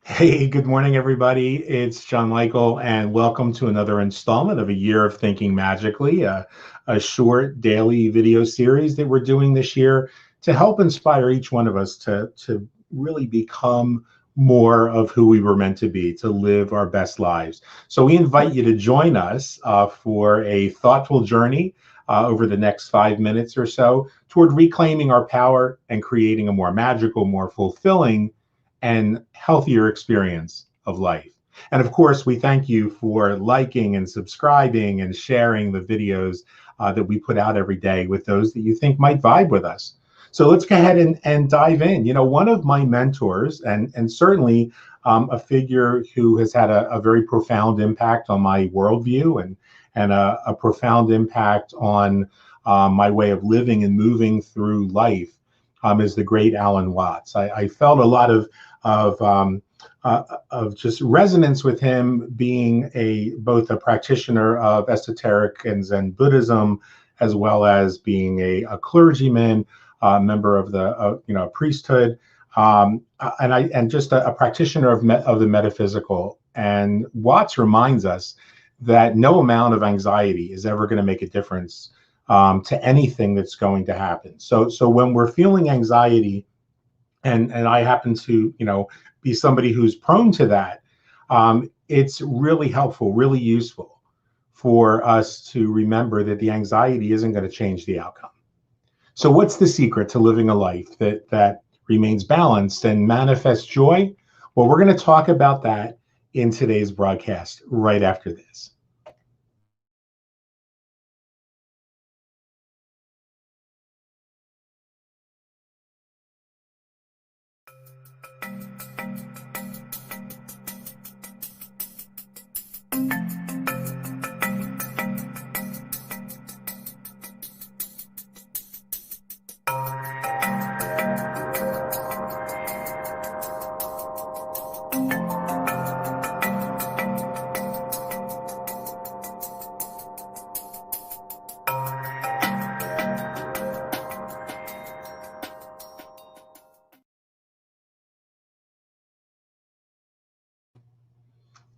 Hey, good morning, everybody. It's John Michael, and welcome to another installment of A Year of Thinking Magically, a short daily video series that we're doing this year to help inspire each one of us to really become more of who we were meant to be, to live our best lives. So we invite you to join us for a thoughtful journey over the next 5 minutes or so toward reclaiming our power and creating a more magical, more fulfilling, and healthier experience of life. And of course, we thank you for liking and subscribing and sharing the videos that we put out every day with those that you think might vibe with us. So let's go ahead and dive in. You know, one of my mentors, and certainly a figure who has had a very profound impact on my worldview and a profound impact on my way of living and moving through life, is the great Alan Watts. I felt a lot of just resonance with him, being both a practitioner of esoteric and Zen Buddhism, as well as being a clergyman, member of the priesthood, and just a practitioner of the metaphysical. And Watts reminds us that no amount of anxiety is ever going to make a difference to anything that's going to happen. So when we're feeling anxiety, and I happen to be somebody who's prone to that, it's really helpful, really useful for us to remember that the anxiety isn't going to change the outcome. So what's the secret to living a life that remains balanced and manifests joy? Well, we're going to talk about that in today's broadcast right after this.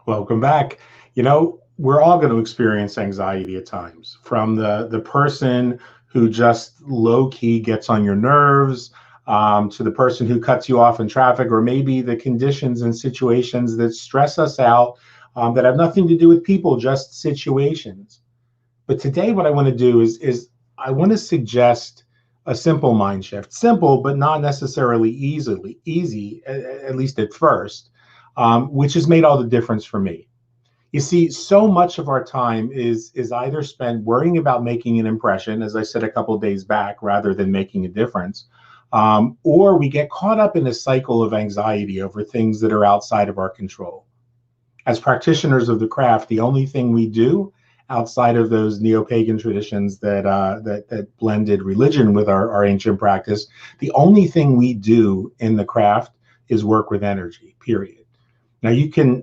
Welcome back. You know, we're all going to experience anxiety at times, from the person who just low key gets on your nerves, to the person who cuts you off in traffic, or maybe the conditions and situations that stress us out, that have nothing to do with people, just situations. But today, what I want to do is I want to suggest a simple mind shift, simple but not necessarily easy, at least at first, which has made all the difference for me. You see, so much of our time is either spent worrying about making an impression, as I said a couple of days back, rather than making a difference, or we get caught up in a cycle of anxiety over things that are outside of our control. As practitioners of the craft, the only thing we do outside of those neo-pagan traditions that blended religion with our ancient practice, the only thing we do in the craft is work with energy, period. Now you can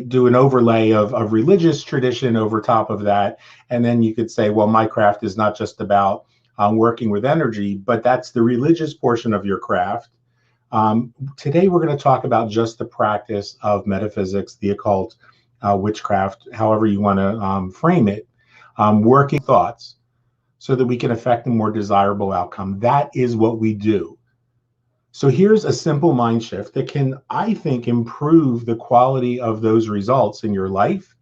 do an overlay of religious tradition over top of that, and then you could say, well, my craft is not just about working with energy, but that's the religious portion of your craft. Today we're going to talk about just the practice of metaphysics, the occult, witchcraft, however you want to frame it, working thoughts so that we can affect a more desirable outcome. That is what we do. So here's a simple mind shift that can, I think, improve the quality of those results in your life,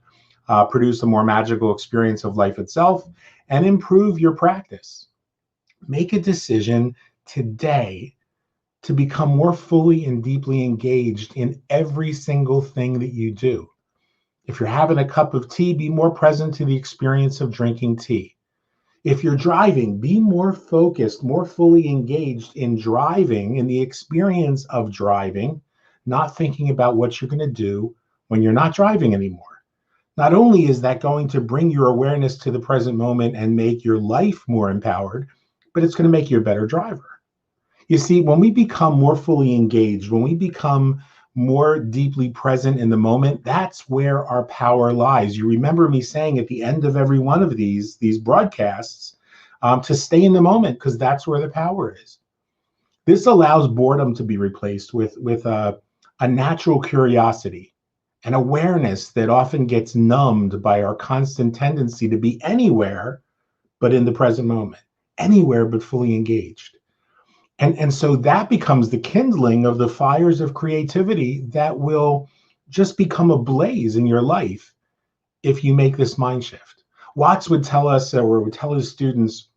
produce a more magical experience of life itself, and improve your practice. Make a decision today to become more fully and deeply engaged in every single thing that you do. If you're having a cup of tea, be more present to the experience of drinking tea. If you're driving, be more focused, more fully engaged in driving, in the experience of driving, not thinking about what you're going to do when you're not driving anymore. Not only is that going to bring your awareness to the present moment and make your life more empowered, but it's going to make you a better driver. You see, when we become more fully engaged, when we become more deeply present in the moment, that's where our power lies. You remember me saying at the end of every one of these broadcasts, to stay in the moment, because that's where the power is. This allows boredom to be replaced with a natural curiosity, an awareness that often gets numbed by our constant tendency to be anywhere but in the present moment, anywhere but fully engaged. And so that becomes the kindling of the fires of creativity that will just become a blaze in your life if you make this mind shift. Watts would tell us, or would tell his students,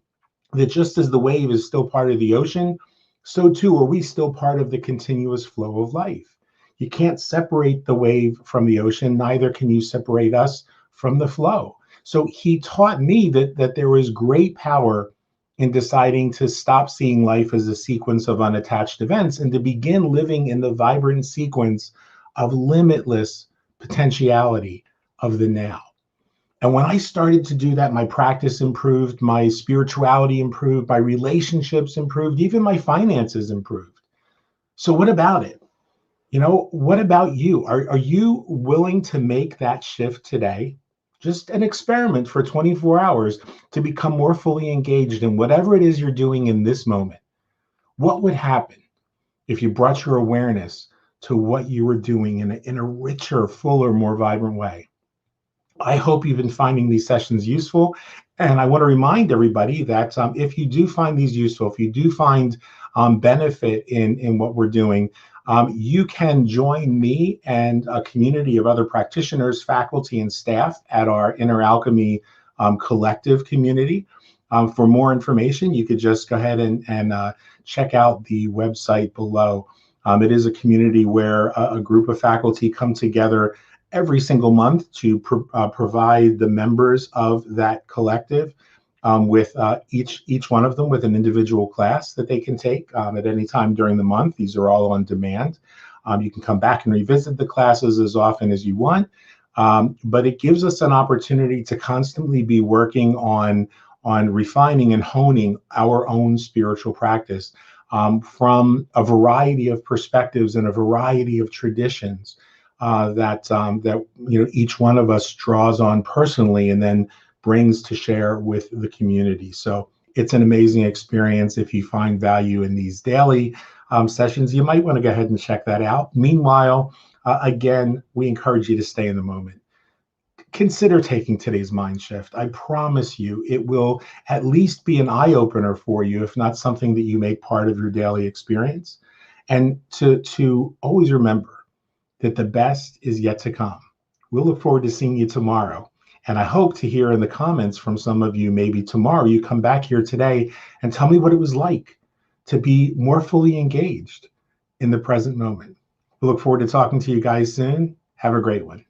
that just as the wave is still part of the ocean, so too are we still part of the continuous flow of life. You can't separate the wave from the ocean, neither can you separate us from the flow. So he taught me that there was great power in deciding to stop seeing life as a sequence of unattached events and to begin living in the vibrant sequence of limitless potentiality of the now. And when I started to do that, my practice improved, my spirituality improved, my relationships improved, even my finances improved. So, what about it? What about you? Are you willing to make that shift today? Just an experiment for 24 hours to become more fully engaged in whatever it is you're doing in this moment. What would happen if you brought your awareness to what you were doing in a richer, fuller, more vibrant way? I hope you've been finding these sessions useful. And I want to remind everybody that if you do find these useful, if you do find benefit in what we're doing, you can join me and a community of other practitioners, faculty, and staff at our Inner Alchemy collective community. For more information, you could just go ahead and check out the website below. It is a community where a group of faculty come together every single month to provide the members of that collective with each one of them with an individual class that they can take at any time during the month. These are all on demand. You can come back and revisit the classes as often as you want, but it gives us an opportunity to constantly be working on refining and honing our own spiritual practice from a variety of perspectives and a variety of traditions that each one of us draws on personally and then brings to share with the community. So it's an amazing experience. If you find value in these daily sessions, you might want to go ahead and check that out. Meanwhile, again, we encourage you to stay in the moment. Consider taking today's mind shift. I promise you it will at least be an eye-opener for you, if not something that you make part of your daily experience. And to always remember that the best is yet to come. We'll look forward to seeing you tomorrow. And I hope to hear in the comments from some of you, maybe tomorrow, you come back here today and tell me what it was like to be more fully engaged in the present moment. We look forward to talking to you guys soon. Have a great one.